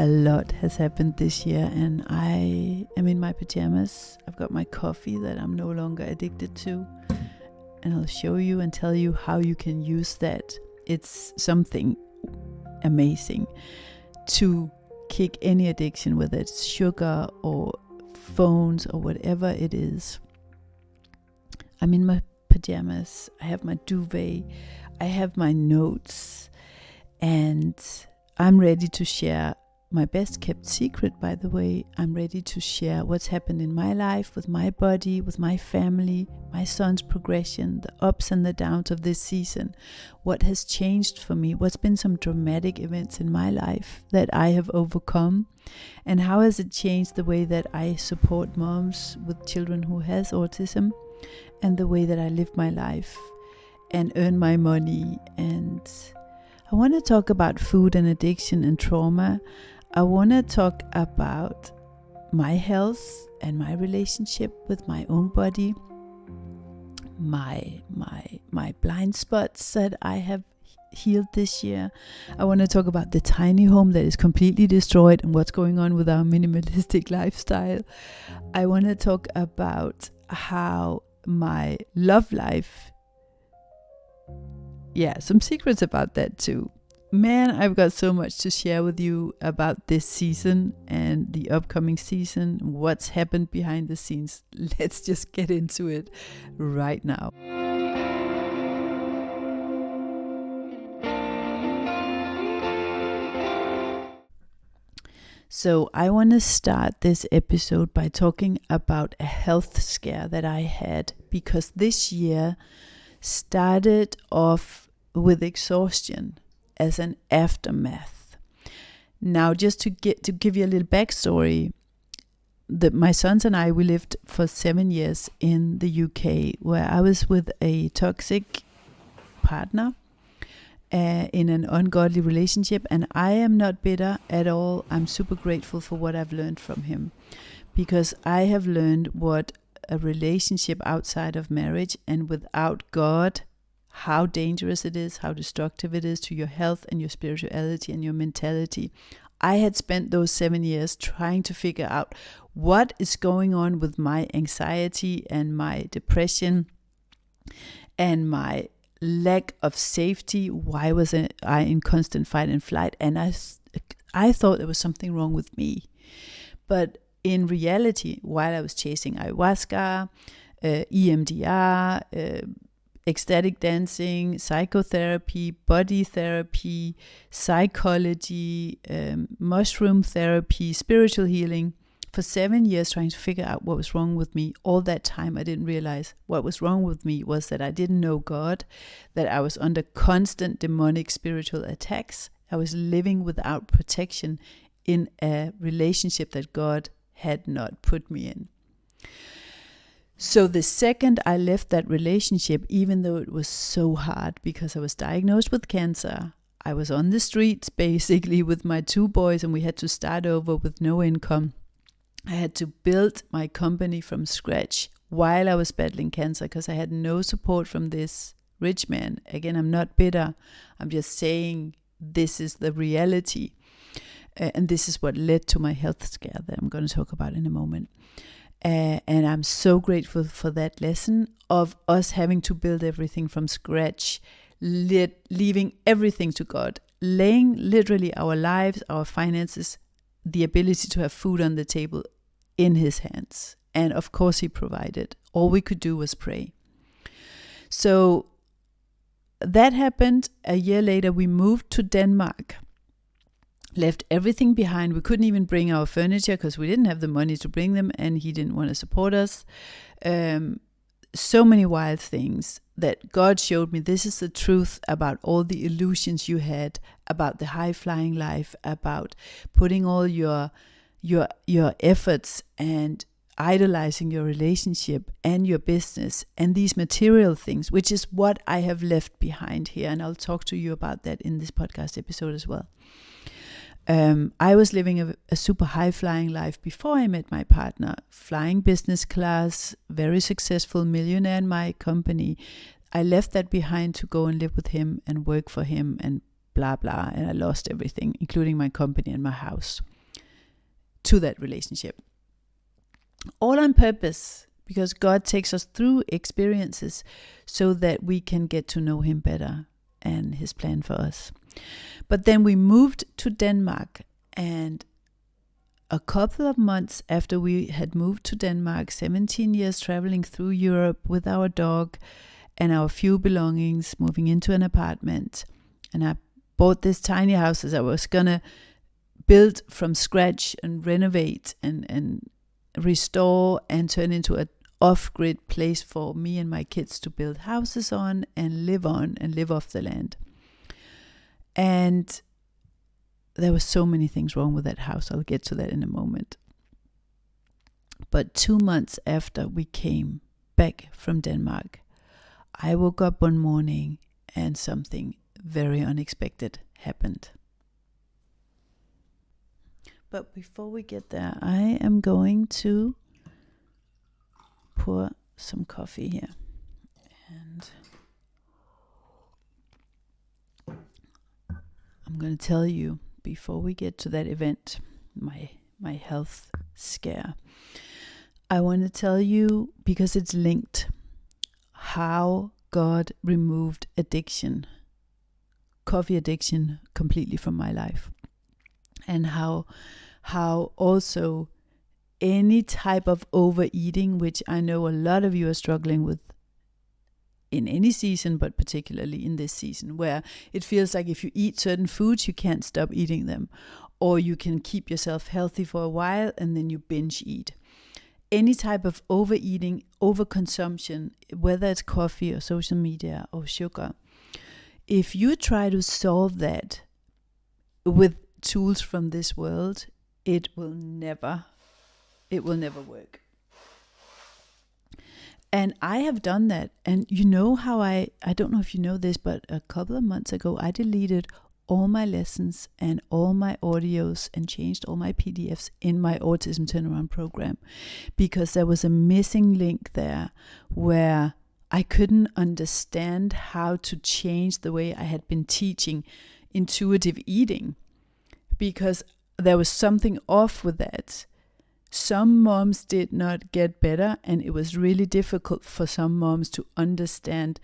a lot has happened this year, and I am in my pajamas. I've got my coffee that I'm no longer addicted to, and I'll show you and tell you how you can use that. It's something amazing to kick any addiction, whether it's sugar or phones or whatever it is. I'm in my pajamas, I have my duvet, I have my notes, and I'm ready to share my best kept secret, by the way. I'm ready to share what's happened in my life, with my body, with my family, my son's progression, the ups and the downs of this season, what has changed for me, what's been some dramatic events in my life that I have overcome, and how has it changed the way that I support moms with children who has autism, and the way that I live my life and earn my money. And I want to talk about food and addiction and trauma. I want to talk about my health and my relationship with my own body, my blind spots that I have healed this year. I want to talk about the tiny home that is completely destroyed and what's going on with our minimalistic lifestyle. I want to talk about how my love life, some secrets about that too. Man, I've got so much to share with you about this season and the upcoming season, what's happened behind the scenes. Let's just get into it right now. So I want to start this episode by talking about a health scare that I had, because this year started off with exhaustion as an aftermath. Now, just to give you a little backstory, my sons and I, we lived for 7 years in the UK, where I was with a toxic partner in an ungodly relationship, and I am not bitter at all. I'm super grateful for what I've learned from him, because I have learned what a relationship outside of marriage and without God, how dangerous it is, how destructive it is to your health and your spirituality and your mentality. I had spent those 7 years trying to figure out what is going on with my anxiety and my depression and my lack of safety. Why was I in constant fight and flight? And I thought there was something wrong with me. But in reality, while I was chasing ayahuasca, EMDR, ecstatic dancing, psychotherapy, body therapy, psychology, mushroom therapy, spiritual healing, for 7 years trying to figure out what was wrong with me. All that time I didn't realize what was wrong with me was that I didn't know God, that I was under constant demonic spiritual attacks. I was living without protection in a relationship that God had not put me in. So the second I left that relationship, even though it was so hard because I was diagnosed with cancer, I was on the streets basically with my 2 boys, and we had to start over with no income. I had to build my company from scratch while I was battling cancer, because I had no support from this rich man. Again, I'm not bitter. I'm just saying this is the reality. And this is what led to my health scare that I'm going to talk about in a moment. And I'm so grateful for that lesson of us having to build everything from scratch, leaving everything to God, laying literally our lives, our finances, the ability to have food on the table in His hands. And of course He provided. All we could do was pray. So that happened. A year later, we moved to Denmark. Left everything behind. We couldn't even bring our furniture because we didn't have the money to bring them, and he didn't want to support us. So many wild things that God showed me. This is the truth about all the illusions you had about the high-flying life, about putting all your efforts and idolizing your relationship and your business and these material things, which is what I have left behind here. And I'll talk to you about that in this podcast episode as well. I was living a super high-flying life before I met my partner, flying business class, very successful millionaire in my company. I left that behind to go and live with him and work for him and blah, blah. And I lost everything, including my company and my house. to that relationship. All on purpose, because God takes us through experiences so that we can get to know him better and his plan for us. But then we moved to Denmark, and a couple of months after we had moved to Denmark, 17 years traveling through Europe with our dog and our few belongings, moving into an apartment, and I bought this tiny house that I was gonna build from scratch and renovate and restore and turn into an off-grid place for me and my kids to build houses on and live off the land. And there were so many things wrong with that house. I'll get to that in a moment. But 2 months after we came back from Denmark, I woke up one morning and something very unexpected happened. But before we get there, I am going to pour some coffee here. And I'm going to tell you, before we get to that event, my health scare, I want to tell you, because it's linked, how God removed addiction, coffee addiction, completely from my life. And how also any type of overeating, which I know a lot of you are struggling with in any season, but particularly in this season, where it feels like if you eat certain foods, you can't stop eating them, or you can keep yourself healthy for a while and then you binge eat. Any type of overeating, overconsumption, whether it's coffee or social media or sugar, if you try to solve that with tools from this world, it will never work. And I have done that. And you know how I don't know if you know this, but a couple of months ago, I deleted all my lessons and all my audios and changed all my PDFs in my Autism Turnaround program, because there was a missing link there where I couldn't understand how to change the way I had been teaching intuitive eating, because there was something off with that. Some moms did not get better, and it was really difficult for some moms to understand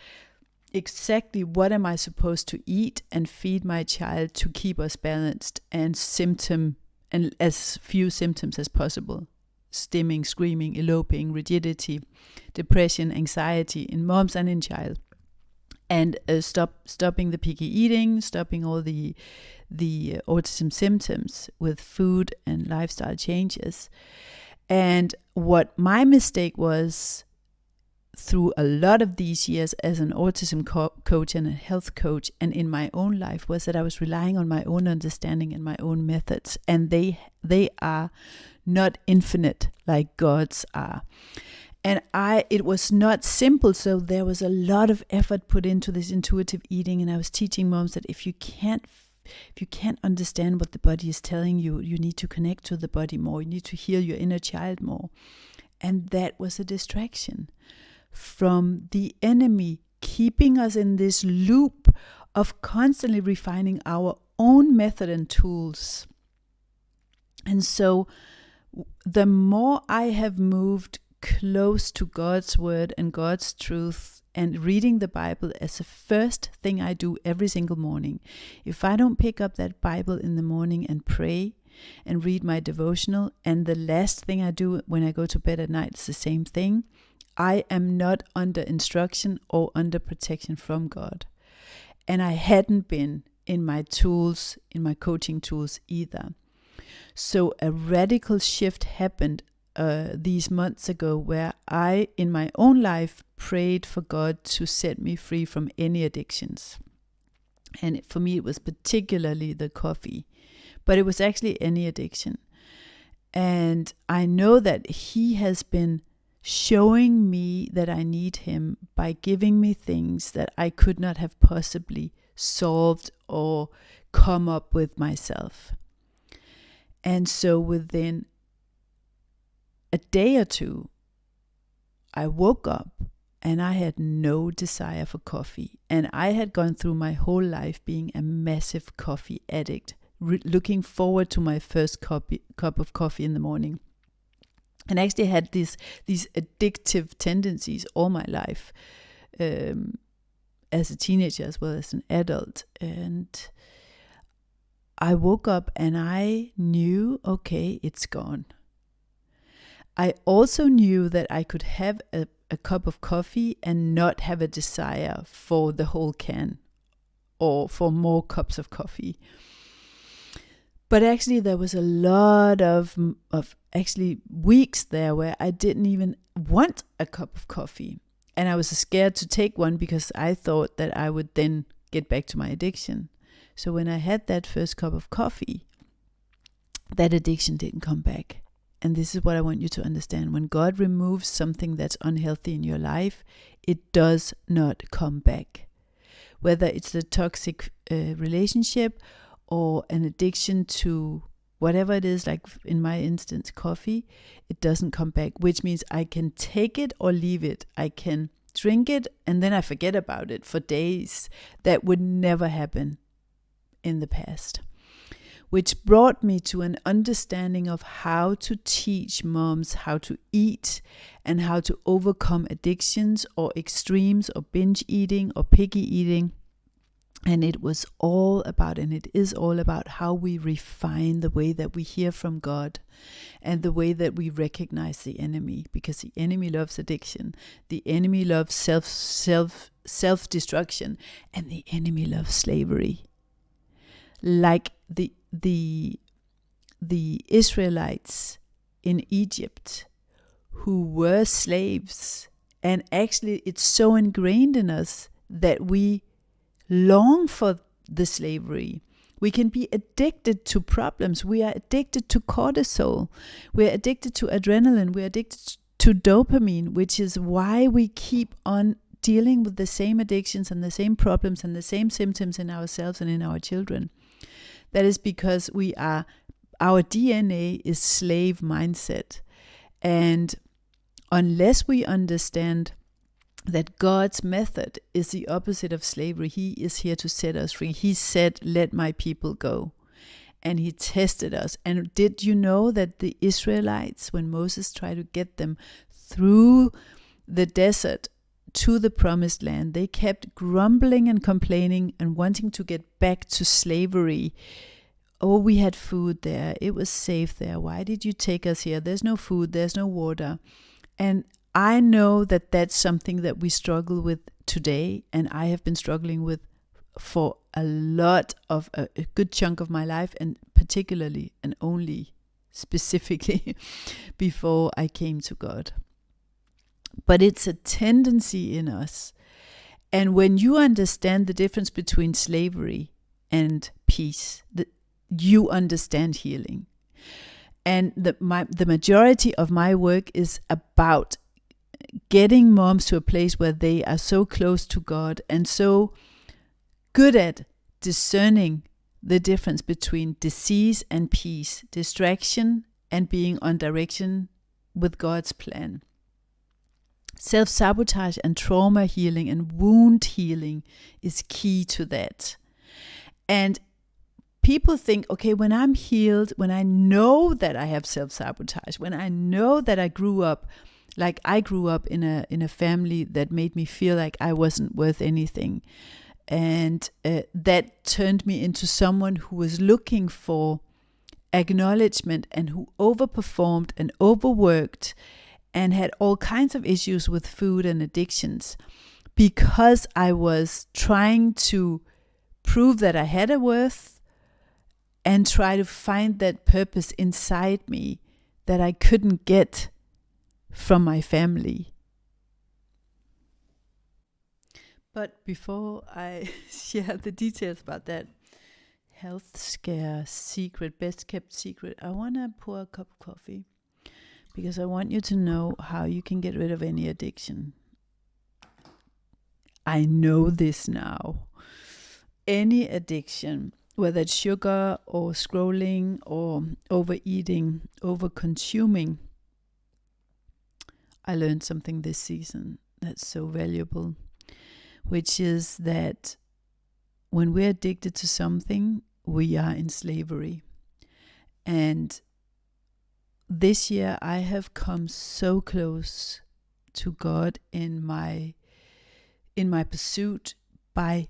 exactly what am I supposed to eat and feed my child to keep us balanced and as few symptoms as possible. Stimming, screaming, eloping, rigidity, depression, anxiety in moms and in child. And stopping the picky eating, stopping all the autism symptoms with food and lifestyle changes. And what my mistake was through a lot of these years as an autism coach and a health coach and in my own life was that I was relying on my own understanding and my own methods. And they are not infinite like God's are. And it was not simple, so there was a lot of effort put into this intuitive eating, and I was teaching moms that if you can't understand what the body is telling you, you need to connect to the body more, you need to heal your inner child more. And that was a distraction from the enemy, keeping us in this loop of constantly refining our own method and tools. And so the more I have moved close to God's word and God's truth and reading the Bible as the first thing I do every single morning. If I don't pick up that Bible in the morning and pray and read my devotional, and the last thing I do when I go to bed at night is the same thing, I am not under instruction or under protection from God. And I hadn't been in my tools, in my coaching tools either. So a radical shift happened these months ago, where I, in my own life, prayed for God to set me free from any addictions. And for me, it was particularly the coffee, but it was actually any addiction. And I know that He has been showing me that I need Him by giving me things that I could not have possibly solved or come up with myself. And so within a day or two, I woke up and I had no desire for coffee. And I had gone through my whole life being a massive coffee addict, looking forward to my first cup of coffee in the morning. And actually I had these addictive tendencies all my life, as a teenager as well as an adult. And I woke up and I knew, okay, it's gone. I also knew that I could have a cup of coffee and not have a desire for the whole can or for more cups of coffee. But actually there was a lot of actually weeks there where I didn't even want a cup of coffee. And I was scared to take one because I thought that I would then get back to my addiction. So when I had that first cup of coffee, that addiction didn't come back. And this is what I want you to understand. When God removes something that's unhealthy in your life, it does not come back. Whether it's a toxic relationship or an addiction to whatever it is, like in my instance, coffee, it doesn't come back, which means I can take it or leave it. I can drink it and then I forget about it for days. That would never happen in the past. Which brought me to an understanding of how to teach moms how to eat and how to overcome addictions or extremes or binge eating or picky eating. And it was all about, and it is all about, how we refine the way that we hear from God and the way that we recognize the enemy, because the enemy loves addiction, the enemy loves self-destruction, and the enemy loves slavery. Like the Israelites in Egypt who were slaves, and actually it's so ingrained in us that we long for the slavery. We can be addicted to problems. We are addicted to cortisol. We are addicted to adrenaline. We are addicted to dopamine, which is why we keep on dealing with the same addictions and the same problems and the same symptoms in ourselves and in our children. That is because our DNA is slave mindset. And unless we understand that God's method is the opposite of slavery, He is here to set us free. He said, let my people go. And He tested us. And did you know that the Israelites, when Moses tried to get them through the desert to the promised land, they kept grumbling and complaining and wanting to get back to slavery. Oh, we had food there. It was safe there. Why did you take us here? There's no food. There's no water. And I know that that's something that we struggle with today. And I have been struggling with for a good chunk of my life, and particularly and only specifically before I came to God. But it's a tendency in us. And when you understand the difference between slavery and peace, you understand healing. And the majority of my work is about getting moms to a place where they are so close to God and so good at discerning the difference between disease and peace, distraction and being on direction with God's plan. Self-sabotage and trauma healing and wound healing is key to that. And people think, okay, when I'm healed, when I know that I have self-sabotage, when I know that I grew up in a family that made me feel like I wasn't worth anything, and that turned me into someone who was looking for acknowledgement and who overperformed and overworked and had all kinds of issues with food and addictions because I was trying to prove that I had a worth and try to find that purpose inside me that I couldn't get from my family. But before I share the details about that health scare secret, best kept secret, I want to pour a cup of coffee because I want you to know how you can get rid of any addiction. I know this now. Any addiction, whether it's sugar or scrolling or overeating, over-consuming. I learned something this season that's so valuable, which is that when we're addicted to something, we are in slavery. And this year I have come so close to God in my pursuit by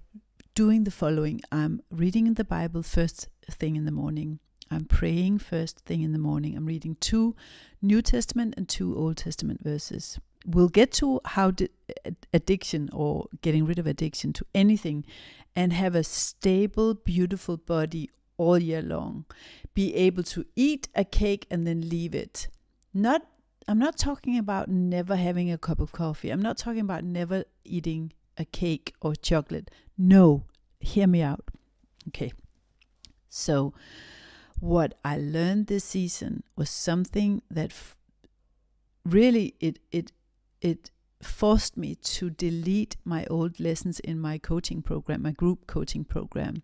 doing the following. I'm reading the Bible first thing in the morning. I'm praying first thing in the morning. I'm reading 2 New Testament and 2 Old Testament verses. We'll get to how addiction or getting rid of addiction to anything and have a stable, beautiful body all year long. Be able to eat a cake and then leave it. I'm not talking about never having a cup of coffee. I'm not talking about never eating a cake or chocolate. No, hear me out. Okay. So what I learned this season was something that really it forced me to delete my old lessons in my coaching program, my group coaching program,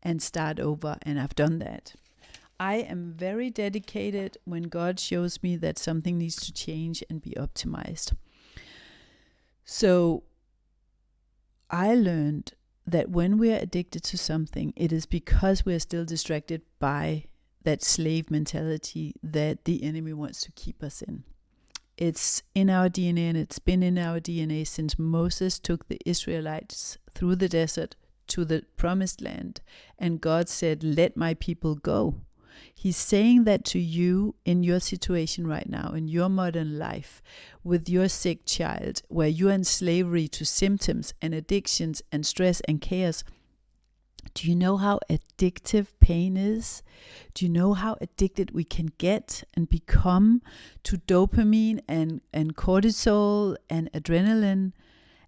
and start over. And I've done that. I am very dedicated when God shows me that something needs to change and be optimized. So I learned that when we are addicted to something, it is because we are still distracted by that slave mentality that the enemy wants to keep us in. It's in our DNA, and it's been in our DNA since Moses took the Israelites through the desert to the promised land, and God said, "Let my people go." He's saying that to you in your situation right now, in your modern life, with your sick child, where you're in slavery to symptoms and addictions and stress and chaos. Do you know how addictive pain is? Do you know how addicted we can get and become to dopamine and cortisol and adrenaline?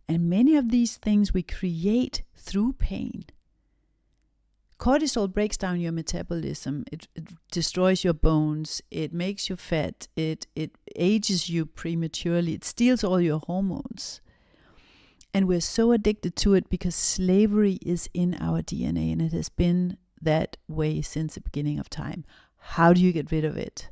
And many of these things we create through pain. Cortisol breaks down your metabolism. It destroys your bones. It makes you fat. It ages you prematurely. It steals all your hormones. And we're so addicted to it because slavery is in our DNA, and it has been that way since the beginning of time. How do you get rid of it?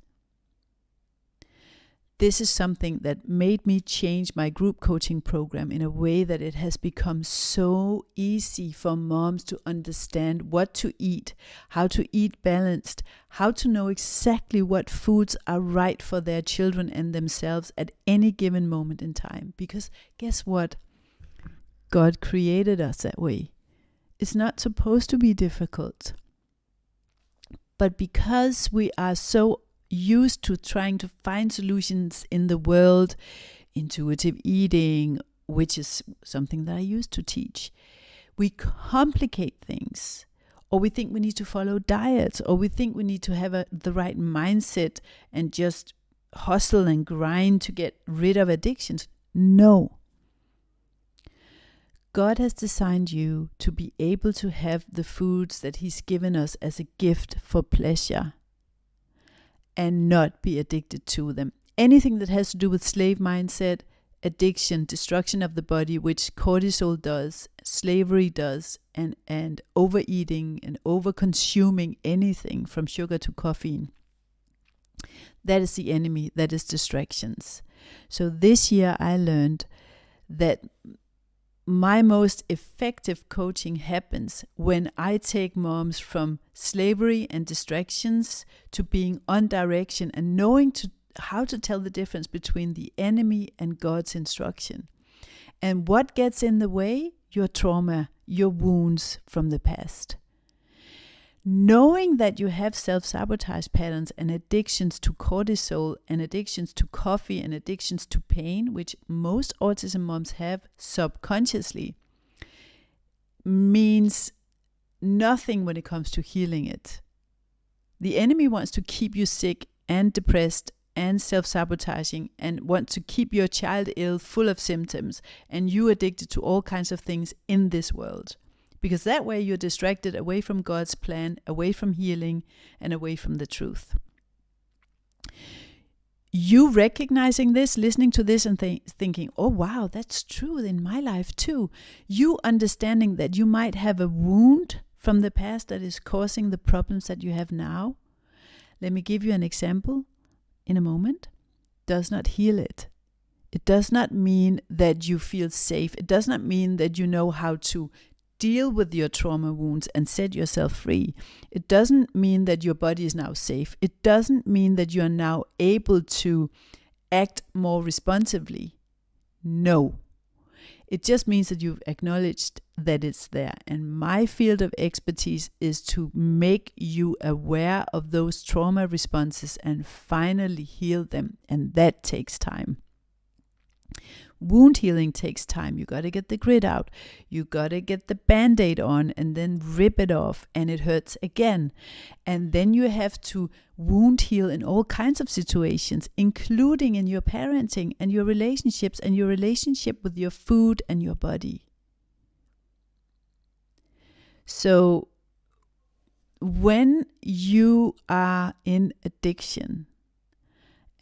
This is something that made me change my group coaching program in a way that it has become so easy for moms to understand what to eat, how to eat balanced, how to know exactly what foods are right for their children and themselves at any given moment in time. Because guess what? God created us that way. It's not supposed to be difficult. But because we are so used to trying to find solutions in the world, intuitive eating, which is something that I used to teach, we complicate things, or we think we need to follow diets, or we think we need to have the right mindset and just hustle and grind to get rid of addictions. No. God has designed you to be able to have the foods that He's given us as a gift for pleasure and not be addicted to them. Anything that has to do with slave mindset, addiction, destruction of the body, which cortisol does, slavery does, and overeating and over-consuming anything from sugar to caffeine, that is the enemy, that is distractions. So this year I learned that my most effective coaching happens when I take moms from slavery and distractions to being on direction and knowing how to tell the difference between the enemy and God's instruction. And what gets in the way? Your trauma, your wounds from the past. Knowing that you have self-sabotage patterns and addictions to cortisol and addictions to coffee and addictions to pain, which most autism moms have subconsciously, means nothing when it comes to healing it. The enemy wants to keep you sick and depressed and self-sabotaging and want to keep your child ill, full of symptoms, and you addicted to all kinds of things in this world. Because that way you're distracted away from God's plan, away from healing, and away from the truth. You recognizing this, listening to this and thinking, oh wow, that's true in my life too. You understanding that you might have a wound from the past that is causing the problems that you have now. Let me give you an example in a moment. Does not heal it. It does not mean that you feel safe. It does not mean that you know how to deal with your trauma wounds and set yourself free, it doesn't mean that your body is now safe. It doesn't mean that you are now able to act more responsibly. No. It just means that you've acknowledged that it's there. And my field of expertise is to make you aware of those trauma responses and finally heal them. And that takes time. Wound healing takes time. You got to get the grit out. You got to get the Band-Aid on and then rip it off, and it hurts again. And then you have to wound heal in all kinds of situations, including in your parenting and your relationships and your relationship with your food and your body. So when you are in addiction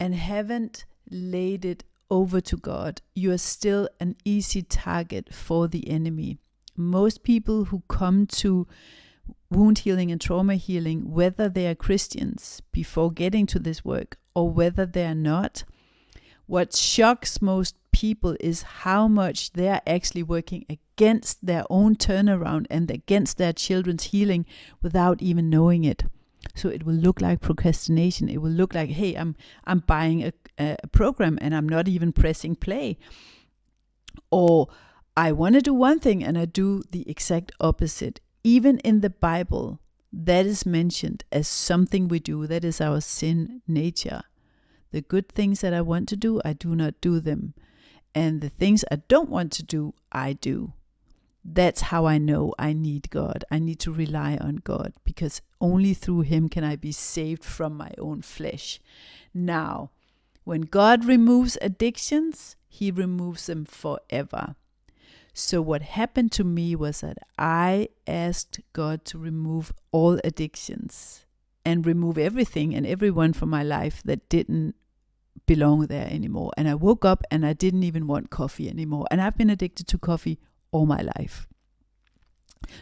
and haven't laid it over to God, you are still an easy target for the enemy. Most people who come to wound healing and trauma healing, whether they are Christians before getting to this work or whether they are not, what shocks most people is how much they are actually working against their own turnaround and against their children's healing without even knowing it. So it will look like procrastination. It will look like, hey, I'm buying a program and I'm not even pressing play. Or I want to do one thing and I do the exact opposite. Even in the Bible, that is mentioned as something we do. That is our sin nature. The good things that I want to do, I do not do them. And the things I don't want to do, I do. That's how I know I need God. I need to rely on God, because only through Him can I be saved from my own flesh. Now, when God removes addictions, He removes them forever. So what happened to me was that I asked God to remove all addictions and remove everything and everyone from my life that didn't belong there anymore. And I woke up and I didn't even want coffee anymore. And I've been addicted to coffee all my life.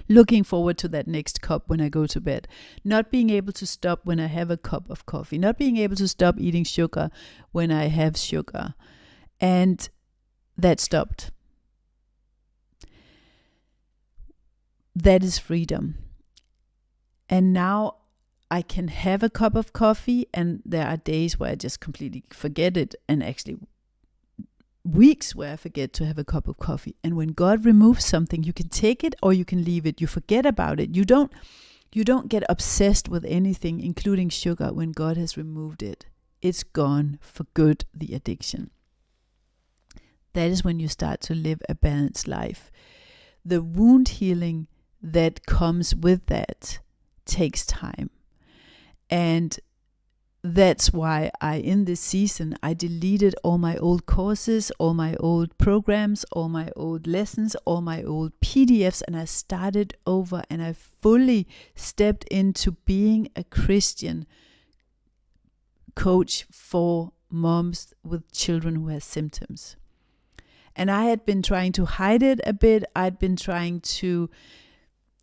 Looking forward to that next cup when I go to bed. Not being able to stop when I have a cup of coffee. Not being able to stop eating sugar when I have sugar. And that stopped. That is freedom. And now I can have a cup of coffee, and there are days where I just completely forget it, and actually weeks where I forget to have a cup of coffee. And when God removes something, you can take it or you can leave it. You forget about it. You don't get obsessed with anything, including sugar, when God has removed it. It's gone for good, the addiction. That is when you start to live a balanced life. The wound healing that comes with that takes time. And that's why in this season, I deleted all my old courses, all my old programs, all my old lessons, all my old PDFs, and I started over, and I fully stepped into being a Christian coach for moms with children who have symptoms. And I had been trying to hide it a bit. I'd been trying to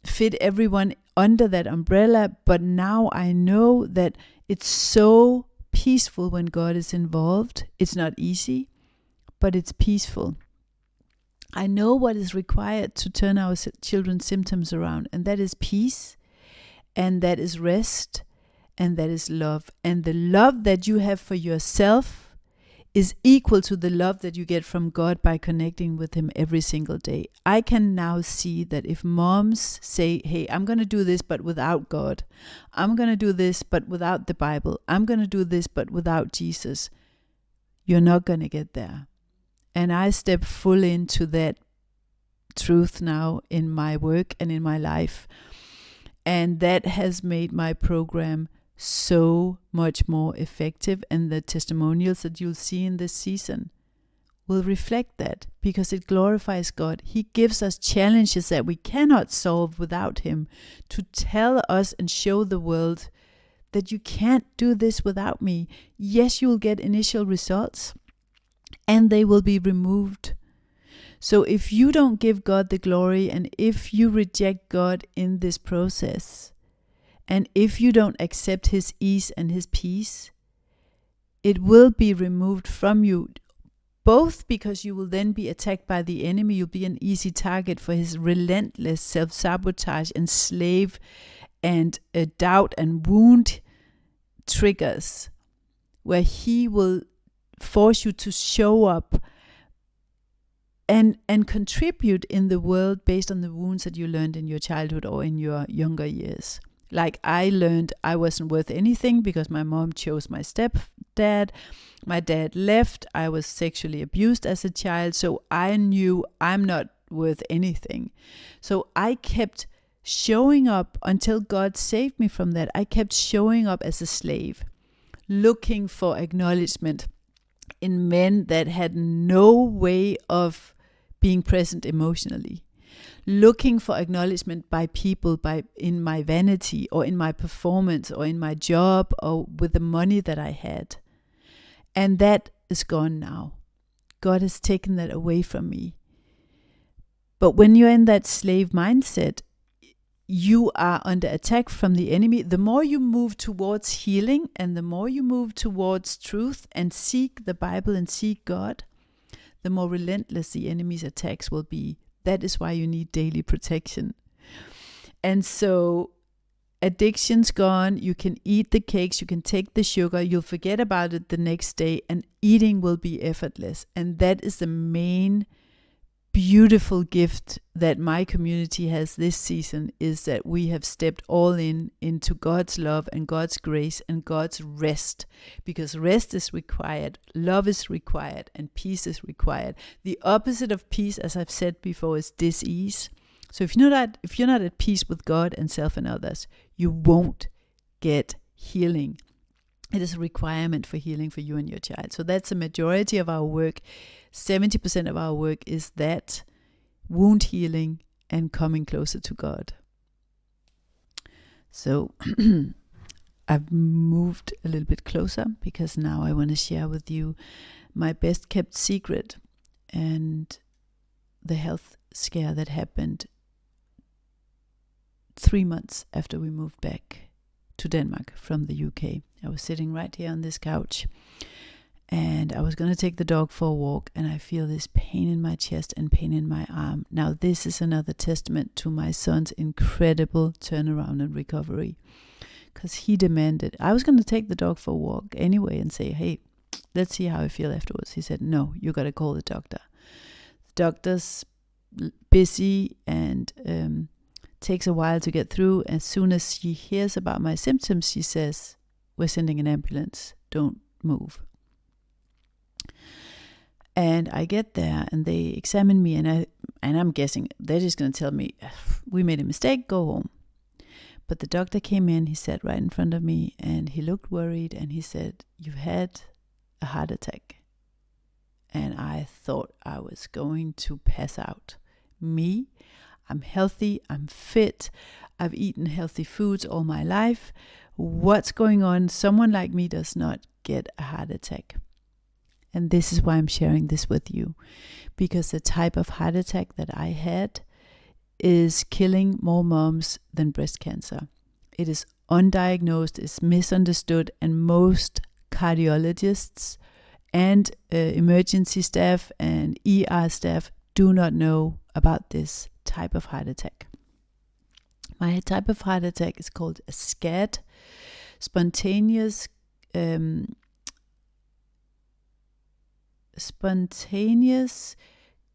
fit everyone under that umbrella, but now I know that it's so peaceful when God is involved. It's not easy, but it's peaceful. I know what is required to turn our children's symptoms around, and that is peace, and that is rest, and that is love. And the love that you have for yourself is equal to the love that you get from God by connecting with Him every single day. I can now see that if moms say, hey, I'm going to do this but without God, I'm going to do this but without the Bible, I'm going to do this but without Jesus, you're not going to get there. And I step full into that truth now in my work and in my life. And that has made my program so much more effective, and the testimonials that you'll see in this season will reflect that, because it glorifies God. He gives us challenges that we cannot solve without Him, to tell us and show the world that you can't do this without me. Yes, you'll get initial results and they will be removed. So if you don't give God the glory, and if you reject God in this process, and if you don't accept His ease and His peace, it will be removed from you both because you will then be attacked by the enemy, you'll be an easy target for his relentless self-sabotage and slave and doubt and wound triggers, where he will force you to show up and contribute in the world based on the wounds that you learned in your childhood or in your younger years. Like I learned I wasn't worth anything because my mom chose my stepdad. My dad left. I was sexually abused as a child. So I knew I'm not worth anything. So I kept showing up until God saved me from that. I kept showing up as a slave, looking for acknowledgement in men that had no way of being present emotionally, looking for acknowledgement by people, in my vanity or in my performance or in my job or with the money that I had. And that is gone now. God has taken that away from me. But when you're in that slave mindset, you are under attack from the enemy. The more you move towards healing and the more you move towards truth and seek the Bible and seek God, the more relentless the enemy's attacks will be. That is why you need daily protection. And so addiction's gone. You can eat the cakes. You can take the sugar. You'll forget about it the next day and eating will be effortless. And that is the main beautiful gift that my community has this season, is that we have stepped all into God's love and God's grace and God's rest, because rest is required, love is required, and peace is required. The opposite of peace, as I've said before, is dis-ease. So if you're not at peace with God and self and others, you won't get healing. It is a requirement for healing for you and your child. So that's the majority of our work. 70% of our work is that wound healing and coming closer to God. So I've moved a little bit closer because now I want to share with you my best kept secret and the health scare that happened 3 months after we moved back to Denmark from the UK. I was sitting right here on this couch and I was going to take the dog for a walk, and I feel this pain in my chest and pain in my arm. Now this is another testament to my son's incredible turnaround and recovery, because he demanded, I was going to take the dog for a walk anyway and say, hey, let's see how I feel afterwards. He said, no, you got to call the doctor. The doctor's busy and takes a while to get through. As soon as she hears about my symptoms, she says, we're sending an ambulance, don't move. And I get there and they examine me, and I'm guessing they're just going to tell me, we made a mistake, go home. But the doctor came in, he sat right in front of me and he looked worried and he said, you've had a heart attack. And I thought I was going to pass out. Me, I'm healthy, I'm fit, I've eaten healthy foods all my life. What's going on? Someone like me does not get a heart attack. And this is why I'm sharing this with you, because the type of heart attack that I had is killing more moms than breast cancer. It is undiagnosed, it's misunderstood, and most cardiologists and emergency staff and ER staff do not know about this type of heart attack. My type of heart attack is called a SCAT, spontaneous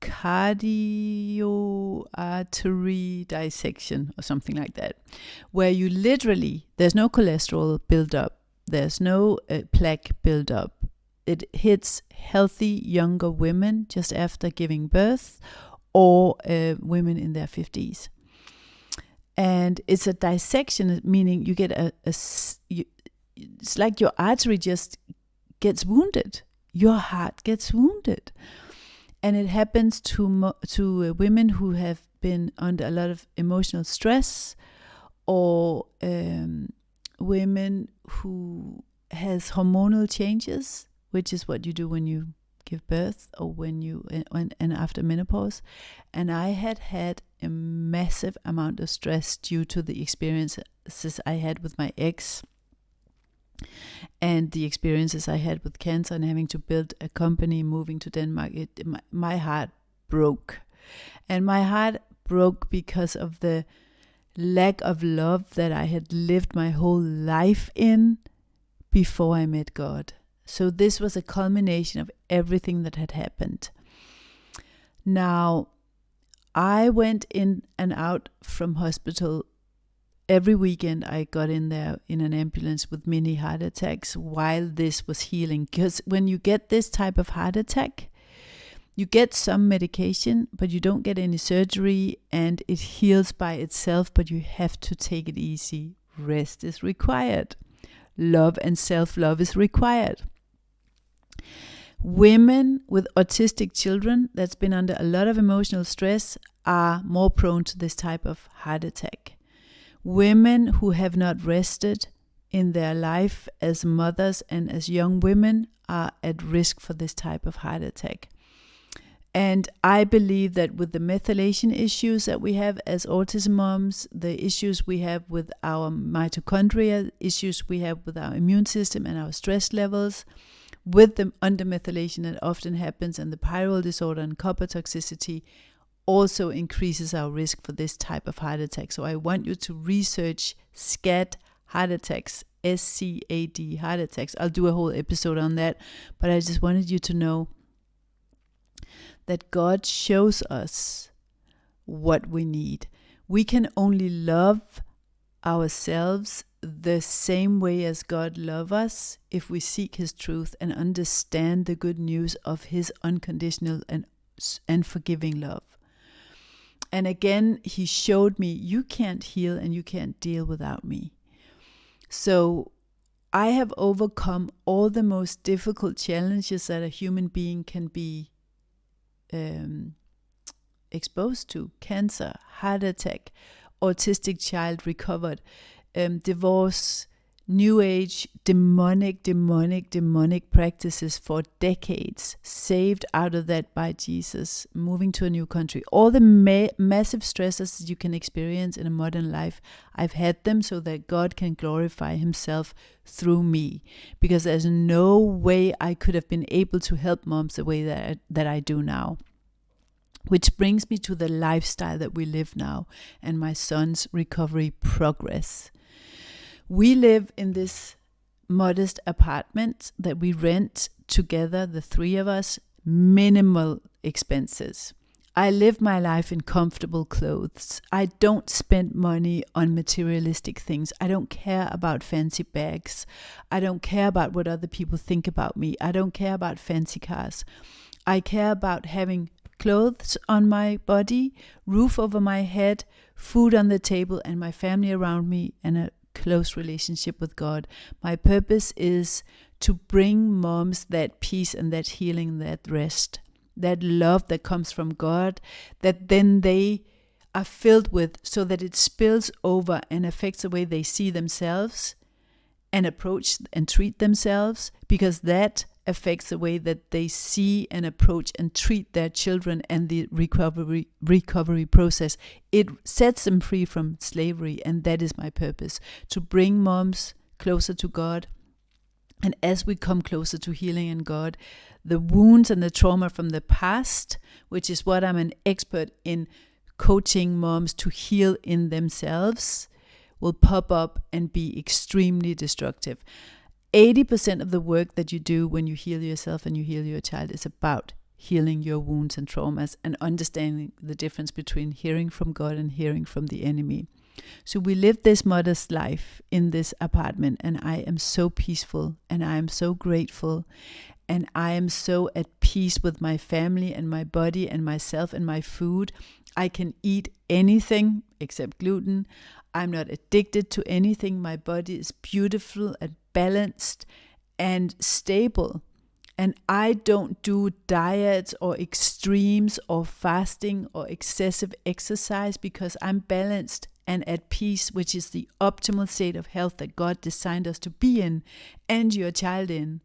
cardioartery dissection or something like that, where you literally, there's no cholesterol build up, there's no plaque build up. It hits healthy younger women just after giving birth, or women in their 50s. And it's a dissection, meaning you get it's like your artery just gets wounded. Your heart gets wounded. And it happens to women who have been under a lot of emotional stress, or women who has hormonal changes, which is what you do when you give birth or when you and after menopause. And I had a massive amount of stress due to the experiences I had with my ex. and the experiences I had with cancer and having to build a company, moving to Denmark, my heart broke. And my heart broke because of the lack of love that I had lived my whole life in before I met God. So this was a culmination of everything that had happened. Now, I went in and out from hospital every weekend. I got in there in an ambulance with mini heart attacks while this was healing. Because when you get this type of heart attack, you get some medication, but you don't get any surgery, and it heals by itself, but you have to take it easy. Rest is required. Love and self-love is required. Women with autistic children that's been under a lot of emotional stress are more prone to this type of heart attack. Women who have not rested in their life as mothers and as young women are at risk for this type of heart attack. And I believe that with the methylation issues that we have as autism moms, the issues we have with our mitochondria, issues we have with our immune system and our stress levels, with the undermethylation that often happens, and the pyrrole disorder and copper toxicity also increases our risk for this type of heart attack. So I want you to research SCAT heart attacks, SCAT heart attacks. I'll do a whole episode on that, but I just wanted you to know that God shows us what we need. We can only love ourselves the same way as God loves us if we seek His truth and understand the good news of His unconditional and forgiving love. And again, He showed me, you can't heal and you can't deal without me. So I have overcome all the most difficult challenges that a human being can be exposed to: cancer, heart attack, autistic child recovered, divorce, new age, demonic practices for decades, saved out of that by Jesus, moving to a new country. All the massive stresses you can experience in a modern life, I've had them so that God can glorify Himself through me, because there's no way I could have been able to help moms the way that I do now. Which brings me to the lifestyle that we live now and my son's recovery progress. We live in this modest apartment that we rent together, the three of us, minimal expenses. I live my life in comfortable clothes. I don't spend money on materialistic things. I don't care about fancy bags. I don't care about what other people think about me. I don't care about fancy cars. I care about having clothes on my body, roof over my head, food on the table, and my family around me, and a close relationship with God. My purpose is to bring moms that peace and that healing, that rest, that love that comes from God, that then they are filled with, so that it spills over and affects the way they see themselves and approach and treat themselves, because that affects the way that they see and approach and treat their children and the recovery process. It sets them free from slavery, and that is my purpose, to bring moms closer to God. And as we come closer to healing in God, the wounds and the trauma from the past, which is what I'm an expert in, coaching moms to heal in themselves, will pop up and be extremely destructive. 80% of the work that you do when you heal yourself and you heal your child is about healing your wounds and traumas and understanding the difference between hearing from God and hearing from the enemy. So we live this modest life in this apartment, and I am so peaceful, and I am so grateful, and I am so at peace with my family and my body and myself and my food. I can eat anything except gluten. I'm not addicted to anything. My body is beautiful and balanced and stable. And I don't do diets or extremes or fasting or excessive exercise, because I'm balanced and at peace, which is the optimal state of health that God designed us to be in and your child in.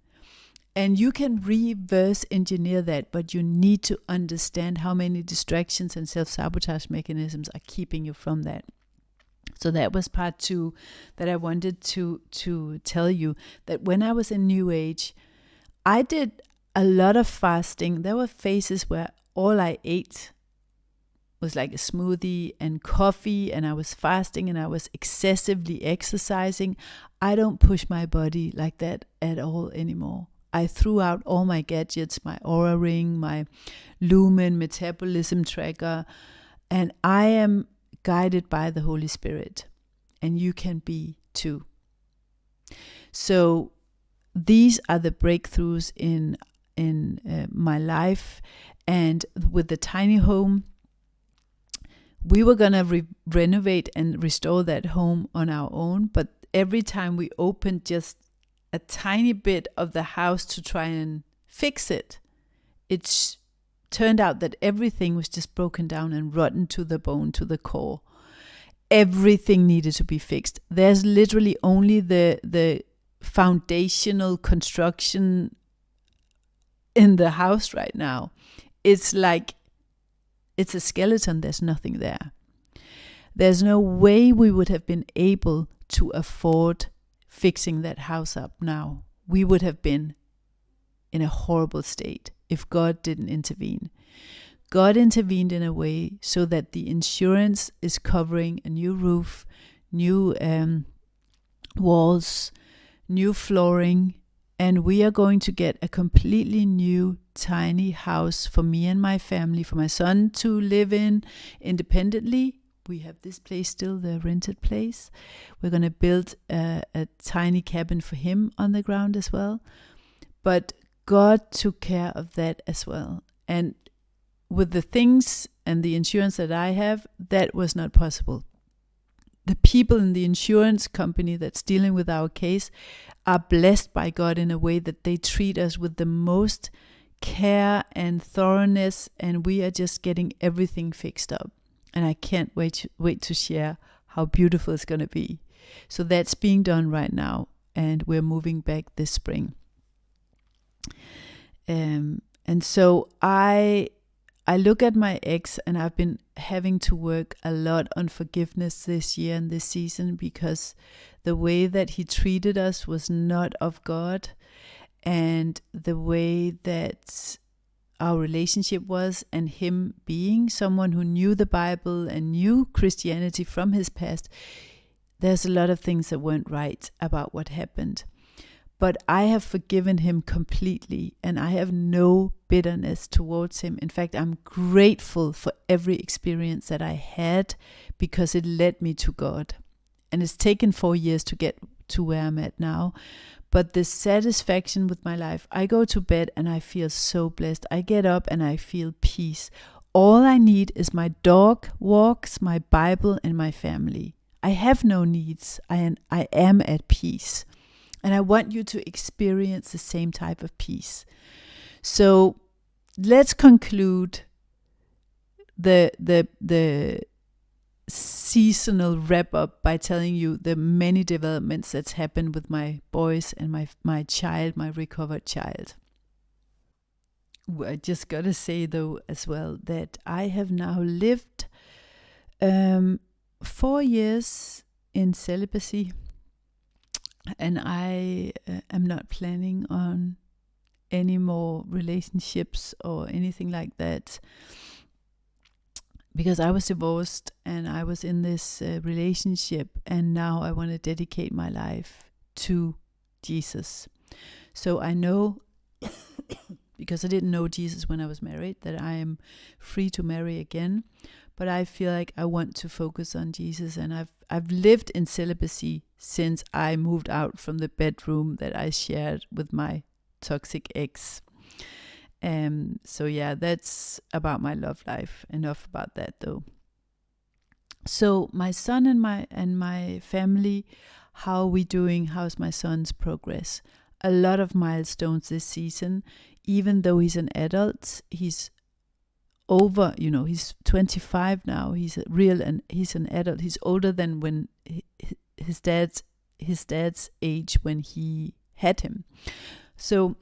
And you can reverse engineer that, but you need to understand how many distractions and self-sabotage mechanisms are keeping you from that. So that was part 2 that I wanted to tell you, that when I was in New Age, I did a lot of fasting. There were phases where all I ate was like a smoothie and coffee, and I was fasting and I was excessively exercising. I don't push my body like that at all anymore. I threw out all my gadgets, my Aura Ring, my Lumen metabolism tracker, and I am guided by the Holy Spirit, and you can be too. So these are the breakthroughs in my life. And with the tiny home, we were gonna renovate and restore that home on our own, but every time we opened just a tiny bit of the house to try and fix it, it's turned out that everything was just broken down and rotten to the bone, to the core. Everything needed to be fixed. There's literally only the foundational construction in the house right now. It's like it's a skeleton. There's nothing there. There's no way we would have been able to afford fixing that house up now. We would have been in a horrible state if God didn't intervene. God intervened in a way so that the insurance is covering a new roof, new walls, new flooring, and we are going to get a completely new tiny house for me and my family, for my son to live in independently. We have this place still, the rented place. We're going to build a tiny cabin for him on the ground as well. But God took care of that as well. And with the things and the insurance that I have, that was not possible. The people in the insurance company that's dealing with our case are blessed by God in a way that they treat us with the most care and thoroughness, and we are just getting everything fixed up. And I can't wait to share how beautiful it's going to be. So that's being done right now, and we're moving back this spring. And so I look at my ex, and I've been having to work a lot on forgiveness this year and this season, because the way that he treated us was not of God, and the way that our relationship was, and him being someone who knew the Bible and knew Christianity from his past, there's a lot of things that weren't right about what happened. But I have forgiven him completely, and I have no bitterness towards him. In fact, I'm grateful for every experience that I had, because it led me to God. And it's taken 4 years to get to where I'm at now. But the satisfaction with my life, I go to bed and I feel so blessed. I get up and I feel peace. All I need is my dog walks, my Bible, and my family. I have no needs. I am at peace. And I want you to experience the same type of peace. So let's conclude the seasonal wrap up by telling you the many developments that's happened with my boys and my child, my recovered child. I just gotta say though as well that I have now lived 4 years in celibacy. And I am not planning on any more relationships or anything like that, because I was divorced and I was in this relationship, and now I want to dedicate my life to Jesus. So I know, because I didn't know Jesus when I was married, that I am free to marry again. But I feel like I want to focus on Jesus, and I've lived in celibacy since I moved out from the bedroom that I shared with my toxic ex. So yeah, that's about my love life. Enough about that though. So my son and my family, how are we doing? How's my son's progress? A lot of milestones this season. Even though he's an adult, he's over, he's 25 now. He's he's an adult. He's older than when his dad's age when he had him. So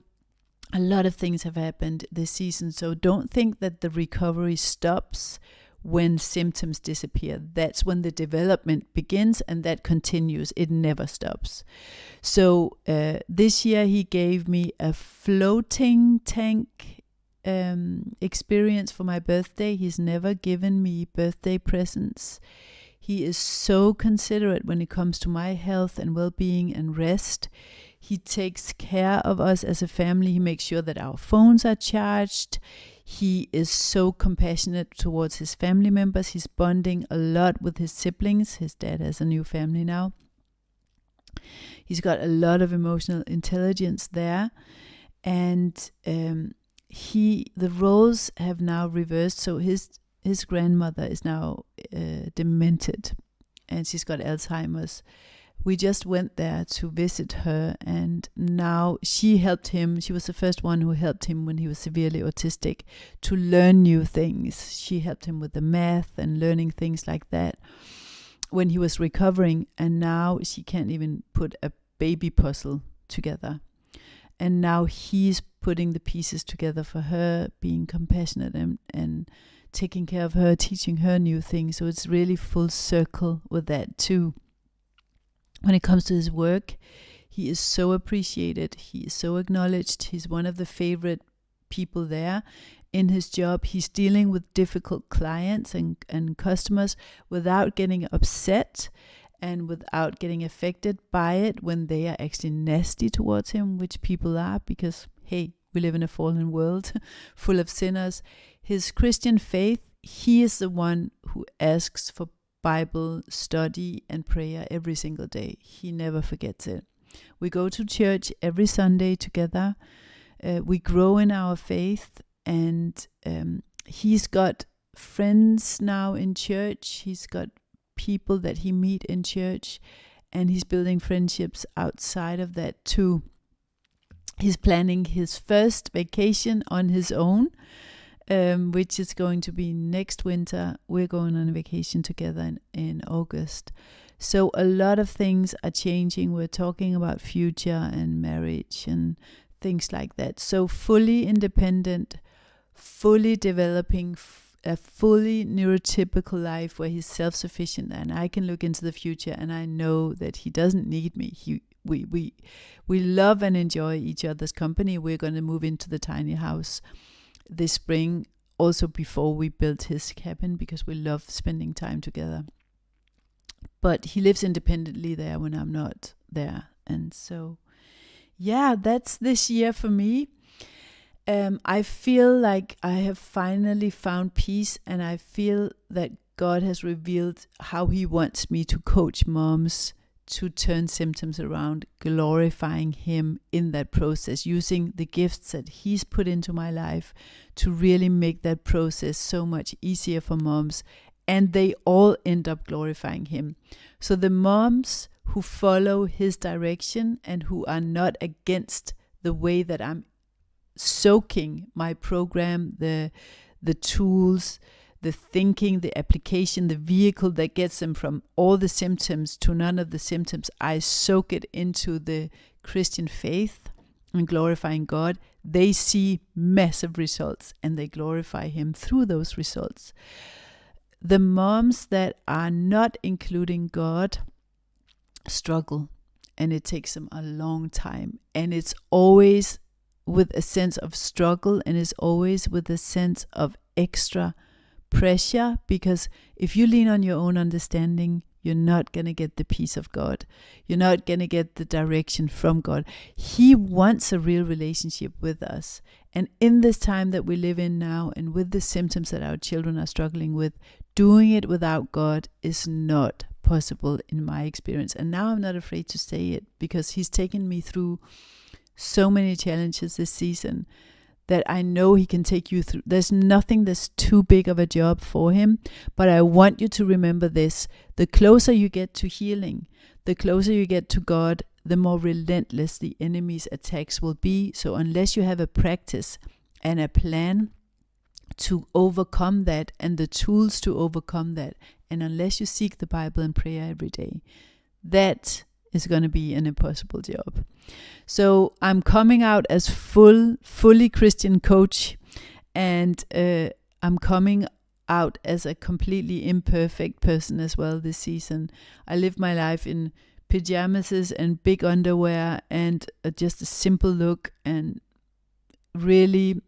a lot of things have happened this season. So don't think that the recovery stops when symptoms disappear. That's when the development begins, and that continues. It never stops. So this year he gave me a floating tank experience for my birthday. He's never given me birthday presents. He is so considerate when it comes to my health and well-being and rest. He takes care of us as a family. He makes sure that our phones are charged. He is so compassionate towards his family members. He's bonding a lot with his siblings. His dad has a new family now. He's got a lot of emotional intelligence there. And the roles have now reversed. So his grandmother is now demented, and she's got Alzheimer's. We just went there to visit her, and now she helped him. She was the first one who helped him when he was severely autistic to learn new things. She helped him with the math and learning things like that when he was recovering, and now she can't even put a baby puzzle together. And now he's putting the pieces together for her, being compassionate and taking care of her, teaching her new things. So it's really full circle with that too. When it comes to his work, he is so appreciated. He is so acknowledged. He's one of the favorite people there. In his job, he's dealing with difficult clients and customers without getting upset and without getting affected by it when they are actually nasty towards him, which people are, because, hey, we live in a fallen world full of sinners. His Christian faith, he is the one who asks for Bible study and prayer every single day. He never forgets it. We go to church every Sunday together. We grow in our faith, and he's got friends now in church. He's got people that he meet in church, and he's building friendships outside of that too. He's planning his first vacation on his own, which is going to be next winter. We're going on a vacation together in August. So a lot of things are changing. We're talking about future and marriage and things like that. So fully independent, fully developing a fully neurotypical life where he's self-sufficient, and I can look into the future and I know that he doesn't need me. We love and enjoy each other's company. We're going to move into the tiny house this spring, also before we built his cabin, because we love spending time together. But he lives independently there when I'm not there. And so, yeah, that's this year for me. I feel like I have finally found peace, and I feel that God has revealed how he wants me to coach moms to turn symptoms around, glorifying him in that process, using the gifts that he's put into my life to really make that process so much easier for moms, and they all end up glorifying him. So the moms who follow his direction and who are not against the way that I'm soaking my program, the tools, the thinking, the application, the vehicle that gets them from all the symptoms to none of the symptoms, I soak it into the Christian faith and glorifying God. They see massive results, and they glorify him through those results. The moms that are not including God struggle, and it takes them a long time, and it's always with a sense of struggle, and it's always with a sense of extra pressure, because if you lean on your own understanding, you're not going to get the peace of God. You're not going to get the direction from God. He wants a real relationship with us. And in this time that we live in now, and with the symptoms that our children are struggling with, doing it without God is not possible in my experience. And now I'm not afraid to say it, because he's taken me through so many challenges this season that I know he can take you through. There's nothing that's too big of a job for him. But I want you to remember this. The closer you get to healing, the closer you get to God, the more relentless the enemy's attacks will be. So unless you have a practice and a plan to overcome that, and the tools to overcome that, and unless you seek the Bible and prayer every day, that is going to be an impossible job. So I'm coming out as fully Christian coach, and I'm coming out as a completely imperfect person as well this season. I live my life in pajamas and big underwear and just a simple look, and really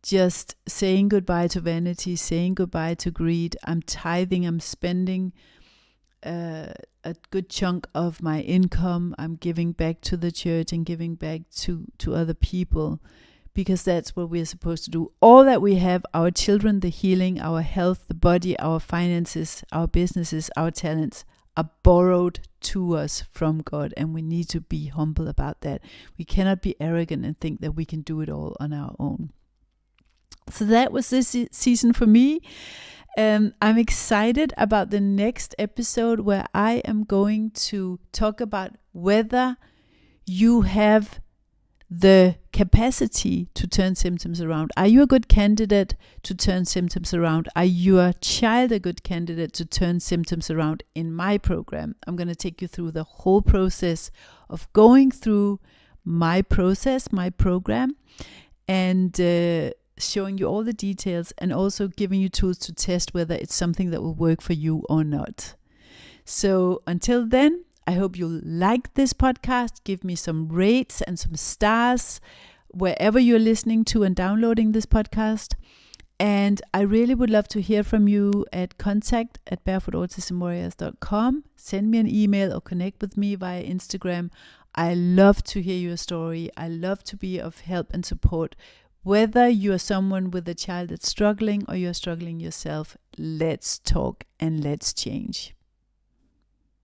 just saying goodbye to vanity, saying goodbye to greed. I'm tithing, I'm spending a good chunk of my income. I'm giving back to the church and giving back to other people, because that's what we're supposed to do. All that we have, our children, the healing, our health, the body, our finances, our businesses, our talents, are borrowed to us from God, and we need to be humble about that. We cannot be arrogant and think that we can do it all on our own. So that was this season for me. I'm excited about the next episode, where I am going to talk about whether you have the capacity to turn symptoms around. Are you a good candidate to turn symptoms around? Are your child a good candidate to turn symptoms around? In my program, I'm going to take you through the whole process of going through my process, my program, and showing you all the details, and also giving you tools to test whether it's something that will work for you or not. So until then, I hope you like this podcast. Give me some rates and some stars wherever you're listening to and downloading this podcast. And I really would love to hear from you at contact@barefootautismwarriors.com. Send me an email or connect with me via Instagram. I love to hear your story. I love to be of help and support. Whether you are someone with a child that's struggling or you're struggling yourself, let's talk and let's change.